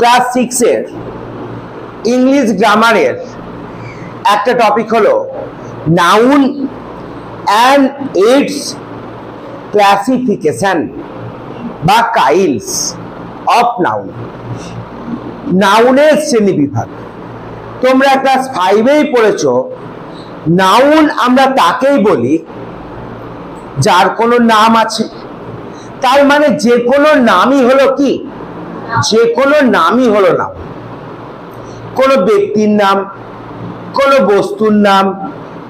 Class 6 এর English গ্রামারের একটা টপিক হলো নাউন অ্যান্ড ইটস ক্লাসিফিকেশন বা কাইন্ডস অফ নাউন। নাউনের শ্রেণী বিভাগ। তোমরা ক্লাস 5-এই পড়েছো নাউন আমরা তাকেই বলি যার কোনো নাম আছে। তার মানে যে কোনো নামই হলো কি, যে কোনো নামই হলো নাম। কোনো ব্যক্তির নাম, কোনো বস্তুর নাম,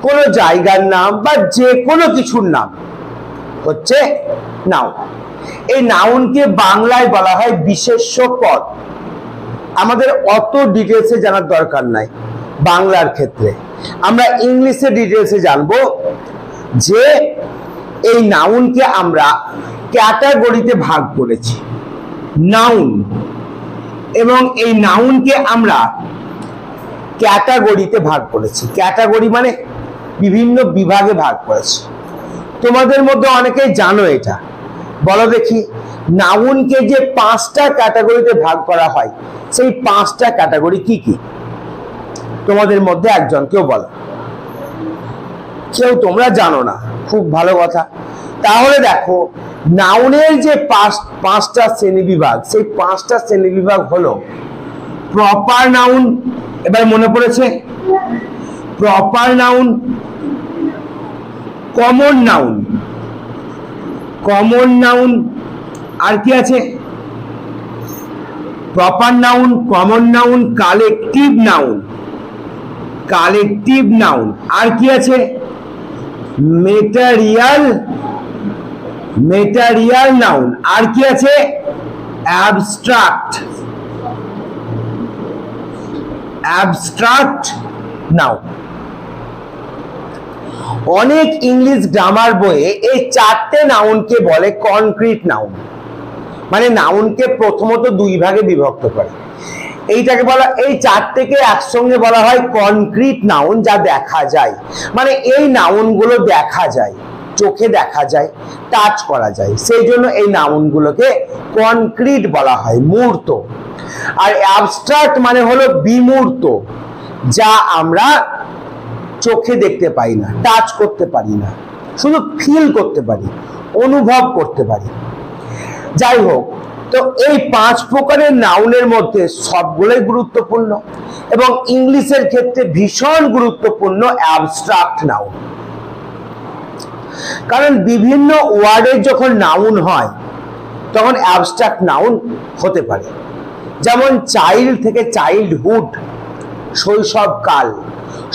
কোনো জায়গার নাম বা যে কোনো কিছুর নাম হচ্ছে নাউন। এই নাউনকে বাংলায় বলা হয় বিশেষ্য পদ। আমাদের অত ডিটেলসে জানার দরকার নাই বাংলার ক্ষেত্রে। আমরা ইংলিশে ডিটেলসে জানবো যে এই নাউনকে আমরা ক্যাটাগরিতে ভাগ করেছি, নাউন, এবং এই নাউনকে আমরা ক্যাটাগরিতে ভাগ করেছি। ক্যাটাগরি মানে বিভিন্ন বিভাগে ভাগ করেছি। তোমাদের মধ্যে অনেকেই জানো এটা। বলো দেখি, নাউনকে যে 5টা ক্যাটাগরিতে ভাগ করা হয় সেই 5টা ক্যাটাগরি কি কি? তোমাদের মধ্যে একজন কেউ বলো। কেউ তোমরা জানো না, খুব ভালো কথা। তাহলে দেখো, নাউনের যে 5টা শ্রেণী বিভাগ, সেই 5টা শ্রেণী বিভাগ হলো প্রপার নাউন। এবার মনে পড়েছে? Proper noun, common noun, common noun, আর কি আছে? Proper noun, common noun, collective noun, collective noun, আর কি আছে? মেটারিয়াল, মেটারিয়াল নাউন, আর কি আছে? Abstract, abstract noun. অনেক ইংলিশ গ্রামার বইয়ে এই 4টে নাউনকে বলে কনক্রিট নাউন। মানে নাউনকে প্রথমত 2 ভাগে বিভক্ত করে। এইটাকে বলা, এই 4টেকে একসঙ্গে বলা হয় কনক্রিট নাউন, যা দেখা যায়। মানে এই নাউনগুলো দেখা যায়, চোখে দেখা যায়, টাচ করা যায়, সেই জন্য এই নাউনগুলোকে কনক্রিট বলা হয়, মূর্ত। আর অ্যাবস্ট্রাক্ট মানে হলো বিমূর্ত, যা আমরা চোখে দেখতে পাই না, টাচ করতে পারি না, শুধু ফিল করতে পারি, অনুভব করতে পারি। যাই হোক, তো এই 5 প্রকারের নাউনের মধ্যে সবগুলোই গুরুত্বপূর্ণ এবং ইংলিশের ক্ষেত্রে ভীষণ গুরুত্বপূর্ণ অ্যাবস্ট্রাক্ট নাউন। কারণ বিভিন্ন ওয়ার্ডের যখন নাউন হয় তখন অ্যাবস্ট্রাক্ট নাউন হতে পারে। যেমন চাইল্ড থেকে চাইল্ডহুড, শৈশবকাল।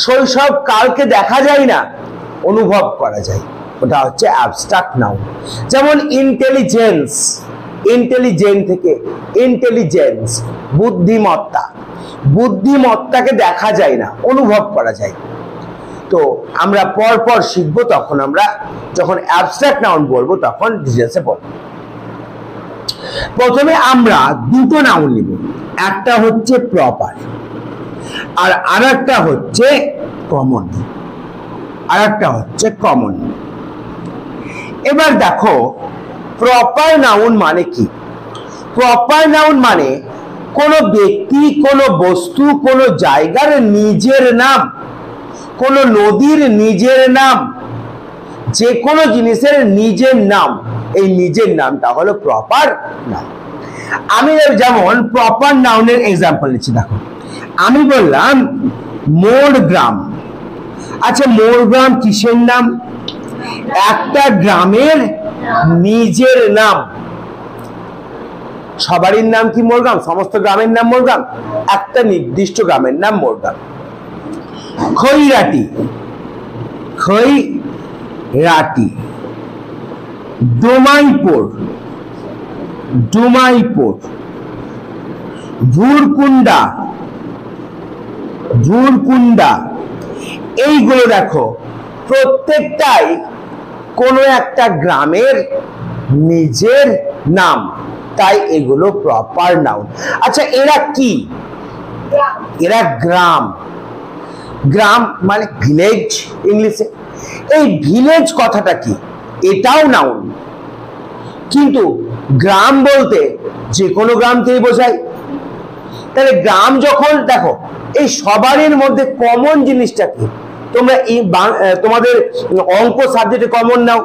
শৈশবকালকে দেখা যায় না, অনুভব করা যায়, ওটা হচ্ছে অ্যাবস্ট্রাক্ট নাউন। যেমন ইন্টেলিজেন্স, ইন্টেলিজেন্ট থেকে ইন্টেলিজেন্স, বুদ্ধিমত্তা। বুদ্ধিমত্তাকে দেখা যায় না, অনুভব করা যায়। তো আমরা পরপর শিখবো, তখন আমরা যখন অ্যাবস্ট্রাক্ট নাউন বলবো তখন ডিটেলসে বলবো। প্রথমে আমরা 2টো নাউন নিব, একটা হচ্ছে প্রপার আর আরেকটা হচ্ছে কমন, আরেকটা হচ্ছে কমন। এবার দেখো, প্রপার নাউন মানে কি? প্রপার নাউন মানে কোনো ব্যক্তি, কোনো বস্তু, কোনো জায়গার নিজের নাম, কোনো নদীর নিজের নাম, যে কোনো জিনিসের নিজের নাম। এই নিজের নামটা হলো প্রপার নাউন। আমি যেমন প্রপার নাউনের এক্সাম্পল নিচ্ছি। দেখো, আমি বললাম মোরগ্রাম। আচ্ছা, মোরগ্রাম কিসের নাম? একটা গ্রামের নিজের নাম। সবারই নাম কি মোরগ্রাম? সমস্ত গ্রামের নাম মোরগ্রাম? একটা নির্দিষ্ট গ্রামের নাম মোরগ্রাম। খৈরাটি, খৈরাটি। ডোমাইপুর, ডোমাইপুর। ভুরকুন্ডা, ভুরকুন্ডা। এইগুলো দেখো, প্রত্যেকটাই কোনো একটা গ্রামের নিজের নাম, তাই এগুলো প্রপার নাউন। আচ্ছা, এরা কি? এরা গ্রাম। গ্রাম মানে ভিলেজ ইংলিশে। এই ভিলেজ কথাটা কি? এটাও নাউন, কিন্তু গ্রাম বলতে যে কোনো গ্রামকেই বোঝায়। তাহলে গ্রাম যখন দেখো এই সবারই মধ্যে কমন জিনিসটা কি, তোমরা তোমাদের অঙ্ক সাবজেক্টে কমন নাও,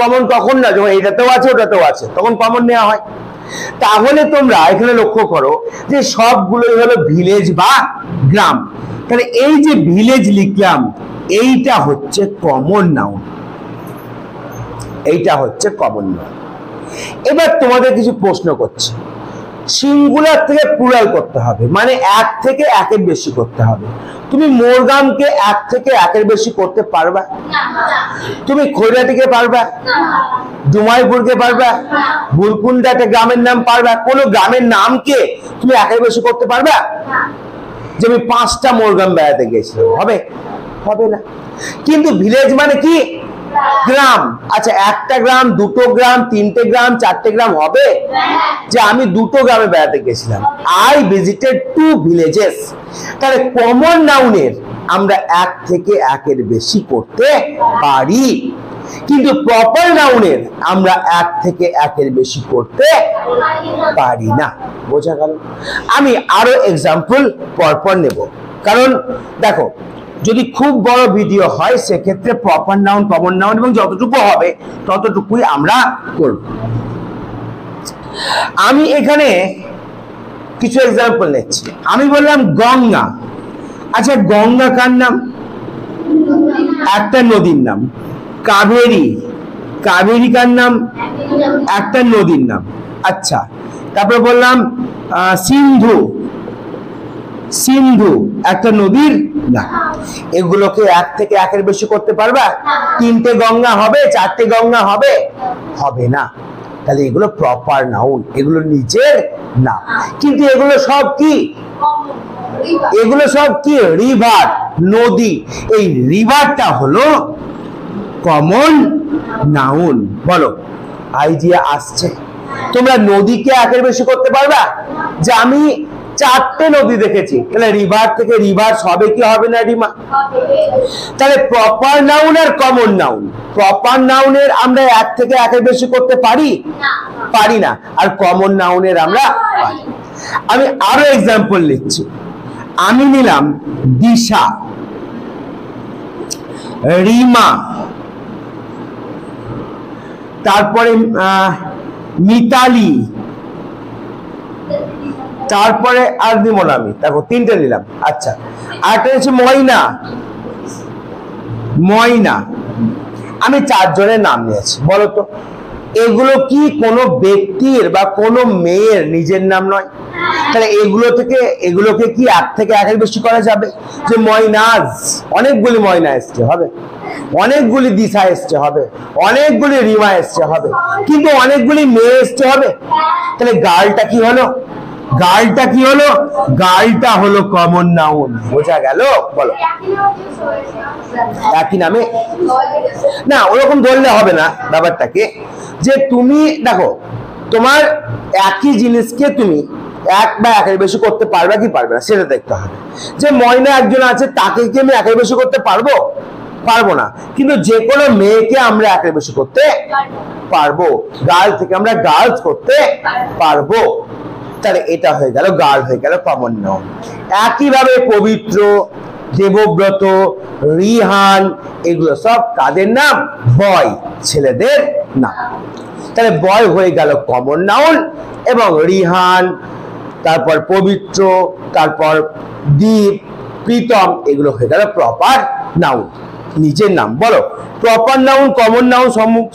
কমন কখন না যখন এটাতেও আছে ওটাতেও আছে তখন কমন নেওয়া হয়। তাহলে তোমরা এখানে লক্ষ্য করো যে সবগুলোই হলো ভিলেজ বা গ্রাম। তাহলে এই যে ভিলেজ লিখলাম এইটা হচ্ছে কমন নাউন, এইটা হচ্ছে কমন নাউন। এবার তোমাদের কিছু প্রশ্ন করছে, সিঙ্গুলার থেকে প্লুরাল করতে হবে, মানে এক থেকে একের বেশি করতে হবে। তুমি মোরগ্রামকে এক থেকে একের বেশি করতে পারবা? তুমি খৈরাটিকে পারবা? ডুমাইপুরকে পারবা? বুলকুন্ডা একটা গ্রামের নাম পারবা? কোন গ্রামের নামকে তুমি একের বেশি করতে পারবা? যে আমি 5টা মোরগ্রাম বেড়াতে গেছিলাম, হবে? হবে না। কিন্তু ভিলেজ মানে কি? গ্রাম। আচ্ছা, একটা গ্রাম, দুটো গ্রাম, 3টে গ্রাম, 4টে গ্রাম হবে? যে আমি 2টো গ্রামে বেড়াতে গেছিলাম, আই ভিজিটেড 2 ভিলেজেস। তাহলে কমন নাউনের আমরা এক থেকে একের বেশি করতে পারি, কিন্তু প্রপার নাউনের আমরা এক থেকে একের বেশি করতে পারি না। বোঝা গেল? আমি আরো এক্সাম্পল পরপর নেব, কারণ দেখো যদি খুব বড় ভিডিও হয় সেক্ষেত্রে প্রপার নাউন, কমন নাউন এবং যতটুকু হবে ততটুকুই আমরা করব। আমি এখানে কিছু এক্সাম্পল নিচ্ছি। আমি বললাম গঙ্গা। আচ্ছা, গঙ্গা কার নাম? একটা নদীর নাম। কাবেরী, কাবেরী কার নাম? একটা নদীর নাম। আচ্ছা, তারপরে বললাম সিন্ধু, সিন্ধু একটা নদীর নাম। এগুলোকে এক থেকে একের বেশি করতে পারবা? 3টে গঙ্গা হবে? 4টে গঙ্গা হবে? হবে না। তাহলে এগুলো প্রপার নাউন, এগুলো নিজের নাম। কিন্তু এগুলো সব কি? এগুলো সব কি? রিভার, নদী। এই রিভারটা হলো কমন নাউন। বলো, আইডিয়া আসছে? তোমরা নদীকে একের বেশি করতে পারবা? যে আমি 4টে নদী দেখেছি, তাহলে রিভার থেকে রিভার হবে কি হবে না রিমা? তাহলে প্রপার নাউন আর কমন নাউন, প্রপার নাউনের আমরা এক থেকে একের বেশি করতে পারি? পারি না। আর কমন নাউনের আমরা পারি। আমি আরো এক্সাম্পল নিচ্ছি। আমি নিলাম দিশা, রিমা, তারপরে মিতালি, তারপরে আর দিব না আমি, দেখো 3টে নিলাম। আচ্ছা, আরেকটা হচ্ছে ময়না, ময়না। আমি 4 জনের নাম নিয়েছি। বলো তো এগুলো কি কোনো ব্যক্তির বা কোনো মেয়ের নিজের নাম নয়? তাহলে এগুলো থেকে এগুলোকে কি এক থেকে একের বেশি করা যাবে? যে ময়নাজ, অনেকগুলি ময়না এসছে হবে, অনেকগুলি দিশা এসছে হবে, অনেকগুলি রিমা এসছে হবে, কিন্তু অনেকগুলি মেয়ে এসছে হবে। তাহলে গার্লটা কি হলো? গার্লটা কি হলো? গার্লটা হলো কমন নাউন। বোঝা গেল? বলো, একই নামে না, ওরকম ধরলে হবে না ব্যাপারটাকে। যে তুমি দেখো তোমার একই জিনিসকে তুমি এক বা একের বেশি করতে পারবে কি পারবে না সেটা দেখতে হবে। যে ময়না একজন আছে, তাকে কি আমি একের বেশি করতে পারবো? পারবো না। কিন্তু যে কোনো মেয়েকে আমরা একের বেশি করতে পারবো, গার্ল থেকে আমরা গার্লস করতে পারবো। তাহলে এটা হয়ে গেল গার্ল, হয়ে গেল কমন নাউন। একইভাবে পবিত্র, দেবব্রত, রিহান, এগুলো সব কাদের নাম? বয়, ছেলেদের নাম। তাহলে বয় হয়ে গেল কমন নাউন, এবং রিহান, তারপর পবিত্র, তারপর দীপ, প্রীতম, এগুলো হয়ে গেল প্রপার নাউন, নিজের নাম। বলো, প্রপার নাউন কমন নাউন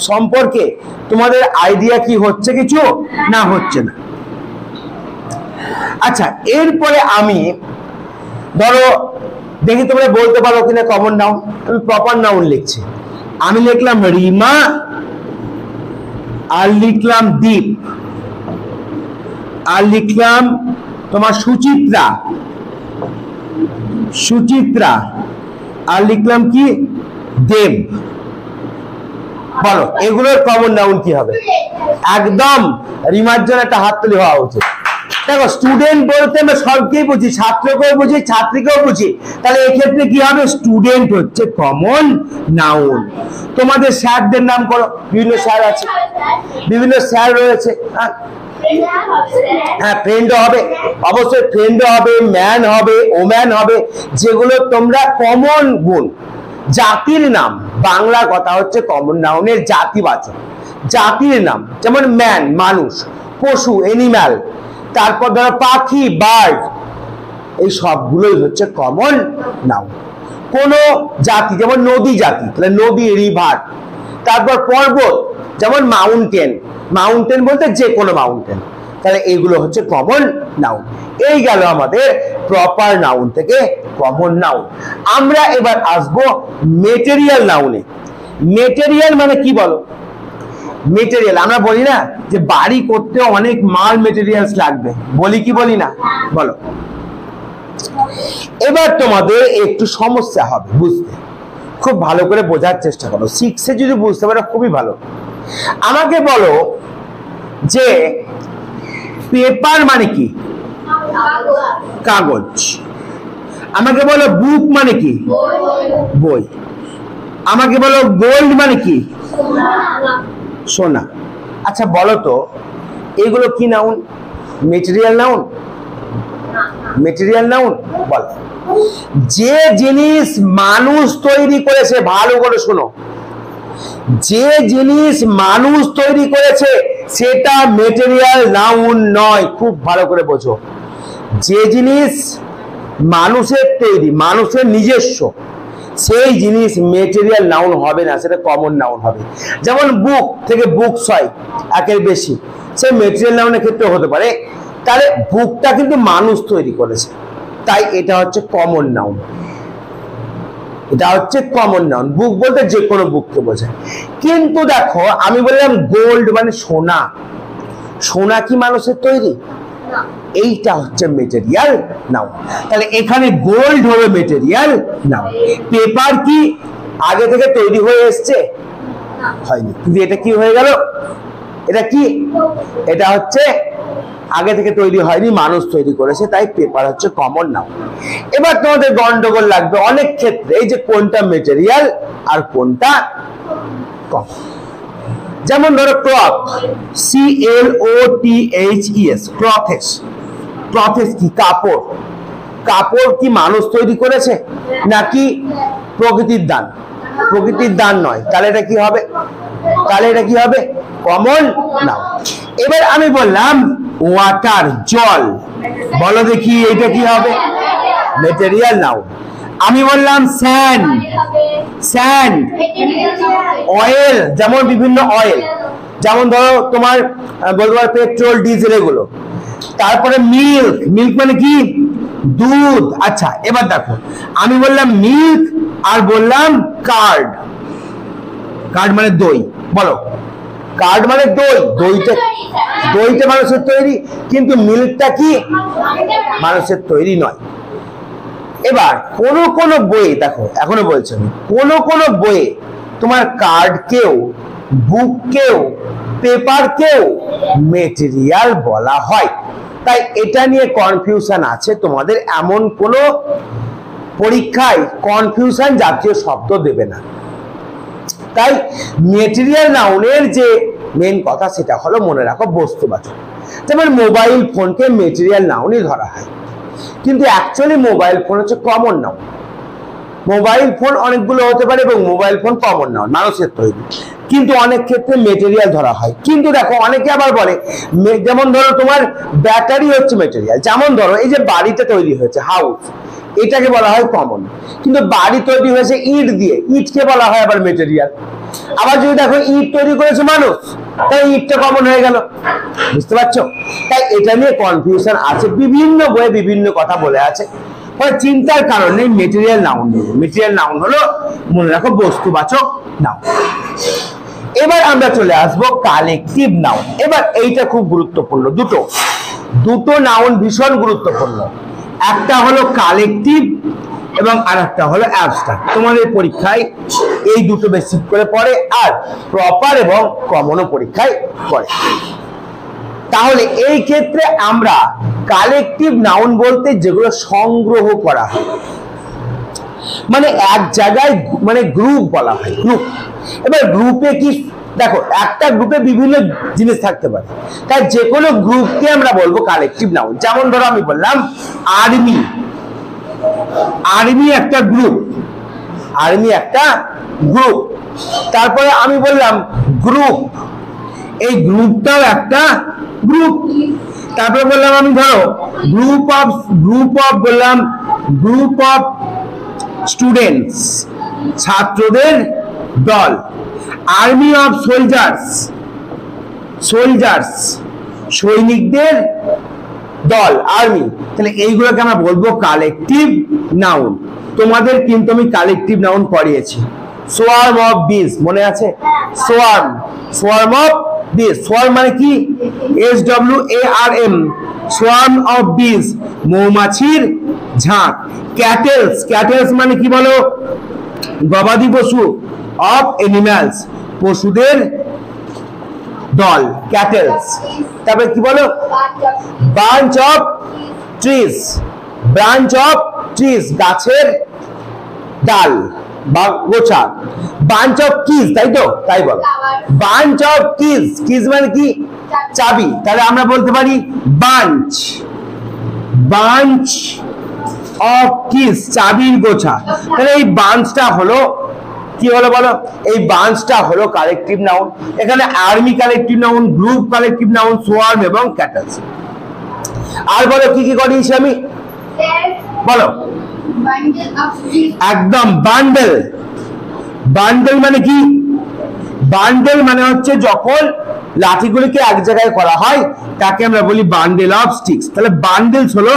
সম্পর্কে তোমাদের আইডিয়া কি হচ্ছে? কিছু না হচ্ছে না? আচ্ছা, এরপরে আমি ধরো দেখি তোমরা বলতে পারো কিনা কমন নাউন। আমি প্রপার নাউন লিখছি। আমি লিখলাম রিমা, আর লিখলাম দীপ, আর লিখলাম তোমার সুচিত্রা, সুচিত্রা, আর লিখলাম কি? দেব। বলো এগুলোর কমন নাউন কি হবে? একদম রিমার জন্য একটা হাততালি হওয়া উচিত। দেখো, স্টুডেন্ট বলতে আমরা সবকেই বুঝি, ছাত্রকেও বুঝি, ছাত্রীকেও বুঝি। তাহলে এক্ষেত্রে কি হবে? স্টুডেন্ট হচ্ছে কমন নাউন। তোমাদের স্যারদের নাম করো, বিভিন্ন স্যার আছে, বিভিন্ন স্যার রয়েছে, হ্যাঁ, ফ্রেন্ডও হবে, অবশ্যই ফ্রেন্ডও হবে, ম্যান হবে, ওম্যান হবে, যেগুলো তোমরা কমন গুণ। জাতির নাম, বাংলা কথা হচ্ছে কমন নাউনের জাতিবাচক, জাতির নাম, যেমন ম্যান মানুষ, পশু এনিম্যাল, তারপর ধরো পাখি বার্ড, এই সবগুলোই হচ্ছে কমন নাউন। কোন জাতি, যেমন নদী জাতি, তাহলে নদী রিভার। তারপর পর্বত, যেমন মাউন্টেন, মাউন্টেন বলতে যে কোনো মাউন্টেন, তাহলে এইগুলো হচ্ছে কমন নাউন। এই গেল আমাদের প্রপার নাউন থেকে কমন নাউন। আমরা এবার আসবো মেটেরিয়াল নাউনে। মেটেরিয়াল মানে কি বলো? মেটেরিয়াল আমরা বলি না যে বাড়ি করতে অনেক মাল মেটেরিয়ালস লাগবে, বলি কি বলি না? বলো। এবার তোমাদের একটু সমস্যা হবে বুঝতে, খুব ভালো করে বোঝার চেষ্টা করো, শিখছে যদি বুঝতে পারো খুবই ভালো। আমাকে বলো যে পেপার মানে কি? কাগজ। আমাকে বলো বুক মানে কি? বই। আমাকে বলো গোল্ড মানে কি? সোনা। আচ্ছা বলো তো এগুলো কি noun? Material noun? Material noun বল। যে জিনিস মানুষ তৈরি করেছে, ভালো করে শোনো, যে জিনিস মানুষ তৈরি করেছে সেটা মেটেরিয়াল নাউন নয়, খুব ভালো করে বোঝো। যে জিনিস মানুষের তৈরি, মানুষের নিজস্ব, সেই জিনিস মেটেরিয়াল নাউন হবে না, সেটা কমন নাউন হবে। যেমন বুক থেকে বুকস হয় একের বেশি, সে মেটেরিয়াল নাউনের ক্ষেত্রে হতে পারে। তাহলে বুকটা কিন্তু মানুষ তৈরি করেছে, তাই এটা হচ্ছে কমন নাউন। এটা হচ্ছে কমন নাউন। বুক বলতে যে কোনো বুককে বোঝায়। কিন্তু দেখো আমি বললাম গোল্ড মানে সোনা, সোনা কি মানুষের তৈরি? এইটা হচ্ছে মেটেরিয়াল নাউন। তাহলে এখানে গোল্ড হবে মেটেরিয়াল নাউন। পেপার কি আগে থেকে তৈরি হয়ে এসছে? হয়নি, কিন্তু এটা কি হয়ে গেল? এটা কি? এটা হচ্ছে আগে থেকে তৈরি হয়নি, মানুষ তৈরি করেছে, তাই পেপার হচ্ছে কমন নাউন। এবার তোমাদের গন্ডগোল লাগবে অনেক ক্ষেত্রে, এই যে কোনটা মেটেরিয়াল আর কোনটা কমন। যেমন ধরো ক্লথ, CLOTHES, ক্লথেস। ক্লথেস কি? কাপড়। কাপড় কি মানুষ তৈরি করেছে নাকি প্রকৃতির দান? প্রকৃতির দান নয়, তাহলে এটা কি হবে? তাহলে এটা কি হবে? Common noun. এবার আমি বললাম ওয়াটার, জল, বলো দেখি এটা কি হবে? Material noun. আমি বললাম স্যান্ড, স্যান্ড। অয়েল, যেমন বিভিন্ন অয়েল, যেমন ধরো তোমার বলতে পারো পেট্রোল ডিজেল এগুলো। তারপরে মিল্ক, মিল্ক মানে কি? দুধ। আচ্ছা এবার দেখো আমি বললাম মিল্ক আর বললাম কার্ড, কার্ড মানে দই, বলো কার্ড মানে দই, দইটা, দইটা মানুষের তৈরি, কিন্তু মিল্কটা কি মানুষের তৈরি নয়। এবার কোন কোন বইয়ে দেখো, এখনো বলছি আমি, কোন কোন বইয়ে তোমার কার্ডকেও, বুককেও, পেপারকেও মেটেরিয়াল বলা হয়। তাই এটা নিয়ে কনফিউশন আছে তোমাদের, এমন কোন পরীক্ষায় কনফিউশন জাতীয় শব্দ দেবে না। তাই মেটেরিয়াল নাউনের যে মেন কথা সেটা হলো মনে রাখো বস্তুবাচক। যেমন মোবাইল ফোনকে মেটেরিয়াল নাউনই ধরা হয়, কিন্তু অ্যাকচুয়ালি মোবাইল ফোন হচ্ছে কমন নাউন। মোবাইল ফোন অনেকগুলো হতে পারে এবং মোবাইল ফোন কমন নাউন, মানুষের তৈরি, কিন্তু অনেক ক্ষেত্রে মেটেরিয়াল ধরা হয়। কিন্তু দেখো অনেকে আবার বলে, যেমন ধরো তোমার ব্যাটারি হচ্ছে মেটেরিয়াল। যেমন ধরো এই যে বাড়িটা তৈরি হয়েছে, হাউস, এটাকে বলা হয় কমন, কিন্তু বাড়ি তৈরি হয়েছে ইট দিয়ে, ইটকে বলা হয় আবার মেটেরিয়াল। আবার যদি দেখো ইট তৈরি করেছে মানুষ, তাই ইটটা কমন হয়ে গেল। বুঝতে পারছো? তাই এটা নিয়ে কনফিউশন আছে, বিভিন্ন বইয়ে বিভিন্ন কথা বলে আছে। চিন্তার কারণে মেটেরিয়াল নাউন নেই। মেটেরিয়াল নাউন হলো মনে রাখো বস্তুবাচক নাউন। এবার আমরা চলে আসবো কালেকটিভ নাউন। এবার এইটা খুব গুরুত্বপূর্ণ, দুটো নাউন ভীষণ গুরুত্বপূর্ণ। একটা হলো কালেকটিভ এবং আরেকটা হলো অ্যাবস্ট্রাক্ট। তোমাদের পরীক্ষায় এই দুটো বেসিক করে পড়ে, আর প্রপার এবং কমনও পরীক্ষায় পড়ে। তাহলে এই ক্ষেত্রে আমরা কালেকটিভ নাউন বলতে যেগুলো সংগ্রহ করা হয়, মানে এক জায়গায়, মানে গ্রুপ বলা হয়, গ্রুপ। এবার গ্রুপে কি দেখো একটা গ্রুপে বিভিন্ন জিনিস থাকতে পারে, তাই যে কোনো গ্রুপকে আমরা বলবো কালেকটিভ নাউন। যেমন ধরো আমি বললাম আর্মি, আর্মি একটা গ্রুপ, আর্মি একটা গ্রুপ। তারপরে আমি বললাম গ্রুপ, এই গ্রুপটাও একটা গ্রুপ। তারপরে বললাম আমি ধরো গ্রুপ অফ বললাম গ্রুপ অফ স্টুডেন্টস, ছাত্রদের দল। আর্মি অফ সোলজার্স, সোলজার্স সৈনিকদের দল, আর্মি। তাহলে এইগুলোকে আমরা বলবো কালেকটিভ নাউন। তোমাদের কিন্তু আমি কালেকটিভ নাউন পড়িয়েছি। সোয়ার্ম অফ বিস মনে আছে? সোয়ার্ম, সোয়ার্ম অফ বিস। সোয়ার্ম মানে কি? SWARM, সোয়ার্ম অফ বিস, মৌমাছির ঝাঁক। ক্যাটেলস, ক্যাটেলস মানে কি বলো? গবাদি পশু। অফ এনিম্যালস, পশুদের দল, ক্যাটেলস। তারপরে কি বলো? Branch of trees, branch of trees, গাছের ডাল বা গোছা। বাঞ্চ অফ কিজ, তাই তো? তাই বলো বাঞ্চ অফ কিজ। কিজ মানে কি? চাবি। তাহলে আমরা বলতে পারি বাঞ্চ, বাঞ্চ অফ কিজ, চাবির গোছা। তাহলে এই বাঞ্চটা হলো কি হলো বলো? এই বাঞ্চটা হলো কালেকটিভ নাউন। এখানে army collective noun, group collective noun, swarm এবং ক্যাটেলস। আর বলো কি কি করিয়েছি আমি? বলো। একদম, বান্ডেল। বান্ডেল মানে কি? বান্ডেল মানে হচ্ছে যখন লাঠিগুলিকে এক জায়গায় করা হয় তাকে আমরা বলি বান্ডেল অফ স্টিক্স। তাহলে বান্ডেলস হলো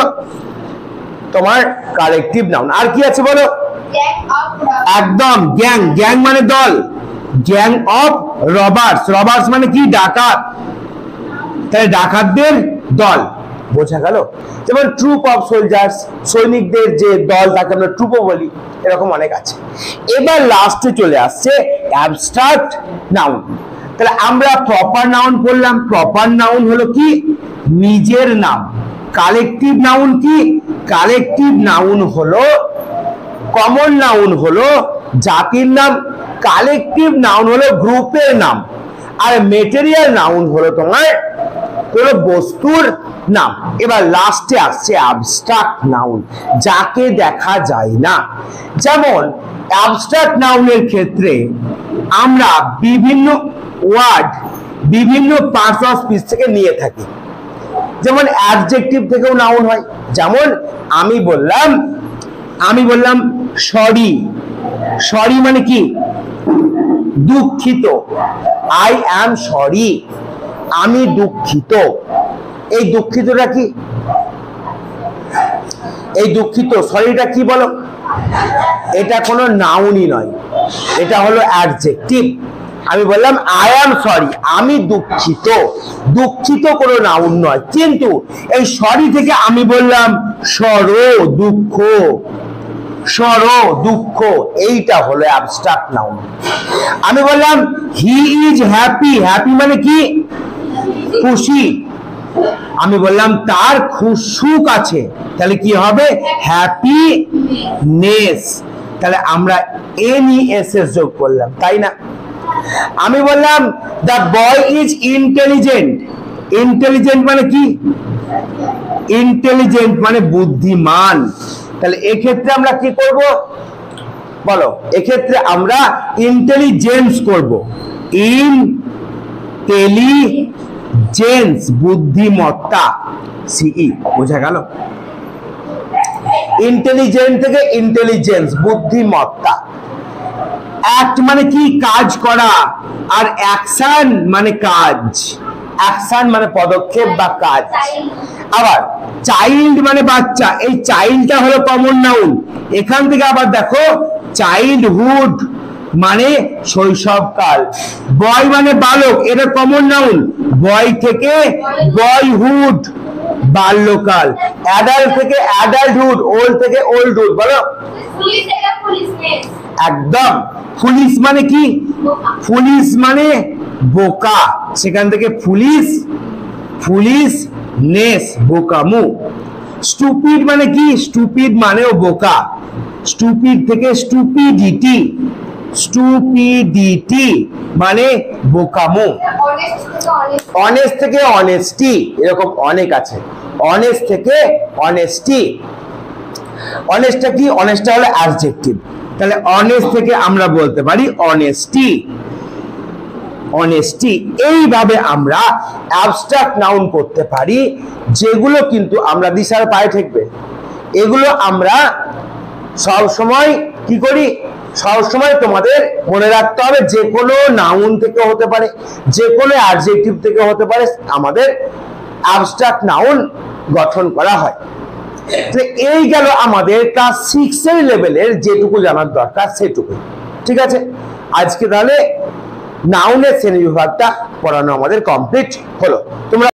তোমার কালেকটিভ নাউন। আর কি আছে বলো? একদম, গ্যাং। গ্যাং মানে দল। গ্যাং অফ রবার্স, রবার্স মানে কি? ডাকাত। তাহলে ডাকাতদের দল, বোঝা গেল? যেমন ট্রুপ অফ সোলজার্স, সৈনিকদের যে দল তাকে আমরা ট্রুপও বলি। এরকম অনেক আছে। এবার লাস্টে চলে আসছে অ্যাবস্ট্রাক্ট নাউন। তাহলে আমরা প্রপার নাউন পড়লাম। প্রপার নাউন হলো কি? নিজের নাম। কালেকটিভ নাউন কি? কালেকটিভ নাউন হলো, কমন নাউন হলো জাতির নাম, কালেকটিভ নাউন হলো গ্রুপের নাম, আর মেটেরিয়াল নাউন হলো তোমার হলো বস্তুর নাম। এবার লাস্টে আসছে অ্যাবস্ট্রাক্ট নাউন, যাকে দেখা যায় না। যেমন অ্যাবস্ট্রাক্ট নাউনের ক্ষেত্রে আমরা বিভিন্ন ওয়ার্ড বিভিন্ন পার্টস অফ স্পিচ থেকে নিয়ে থাকি। যেমন অ্যাডজেক্টিভ থেকেও নাউন হয়। যেমন আমি বললাম সরি। সরি মানে কি? দুঃখিত। আই অ্যাম সরি, আমি দুঃখিত। এই দুঃখিতটা কি? এই দুঃখিত, সরিটা কি বলো? এটা কোনো নাউনই নয়, এটা হলো অ্যাডজেক্টিভ। আমি বললাম আই অ্যাম সরি, আমি দুঃখিত। দুঃখিত কোনো নাউন নয়, কিন্তু এই সরি থেকে আমি বললাম সরো, দুঃখ, সরো, দুঃখ, এইটা হলো অ্যাবস্ট্রাক্ট নাউন। আমি বললাম হি ইজ হ্যাপি। হ্যাপি মানে কি? খুশি। আমি বললাম তার সুখ আছে, তাহলে কি হবে? হ্যাপিনেস। তাহলে আমরা NESS যোগ করলাম, তাই না? আমি বললাম the boy is intelligent. Intelligent মানে কি? ইন্টেলিজেন্ট মানে বুদ্ধিমান। তাহলে এক্ষেত্রে আমরা কি করব বলো? এক্ষেত্রে আমরা ইন্টেলিজেন্স করব। ইন্টেলিজেন্স, বুদ্ধিমত্তা, CE। বোঝা গেল? ইন্টেলিজেন্ট থেকে ইন্টেলিজেন্স, বুদ্ধিমত্তা। অ্যাক্ট মানে কি? কাজ করা। আর অ্যাকশন মানে কাজ। অ্যাকশন মানে পদক্ষেপ বা কাজ। আবার চাইল্ড মানে বাচ্চা। এই চাইল্ডটা হলো কমন নাউন। এখান থেকে আবার দেখো চাইল্ডহুড মানে শৈশবকাল। বয় মানে বালক, এটা কমন নাউন। বয় থেকে বয়হুড, বাল্যকাল। অ্যাডাল্ট থেকে অ্যাডাল্টহুড, ওল্ড থেকে ওল্ডহুড। বলো। একদম। ফুলিশ মানে কি? ফুলিশ মানে বোকা, সেখান থেকে ফুলিশ, ফুলিশনেস, বোকামু। স্টুপিড মানে কি? স্টুপিড মানেও বোকা। স্টুপিড থেকে স্টুপিডিটি, স্টুপিডিটি মানে বোকামো। অনেস্ট থেকে অনেস্টি, এরকম অনেক আছে। অনেস্ট থেকে অনেস্টি। অনেস্টটা কি? অনেস্টটা হলো অ্যাডজেক্টিভ, তাহলে অনেস্ট থেকে আমরা বলতে পারি অনেস্টি। অনেস্টি। এইভাবে আমরা অ্যাবস্ট্রাক্ট নাউন করতে পারি, যেগুলো কিন্তু আমরা দিশার পায়ে ঠেকবে। এগুলো আমরা সব সময় কি করি? সব সময় তোমাদের মনে রাখতে হবে, যে কোনো নাউন থেকে হতে পারে, যে কোনো অ্যাডজেক্টিভ থেকে হতে পারে, আমাদের অ্যাবস্ট্রাক্ট নাউন গঠন করা হয়। এই গেল আমাদের ক্লাস 6 এর লেভেলের যেটুকু জানার দরকার সেটুকু। ঠিক আছে, আজকে তাহলে নাউনের শ্রেণী বিভাগটা পড়ানো আমাদের কমপ্লিট হলো। তোমরা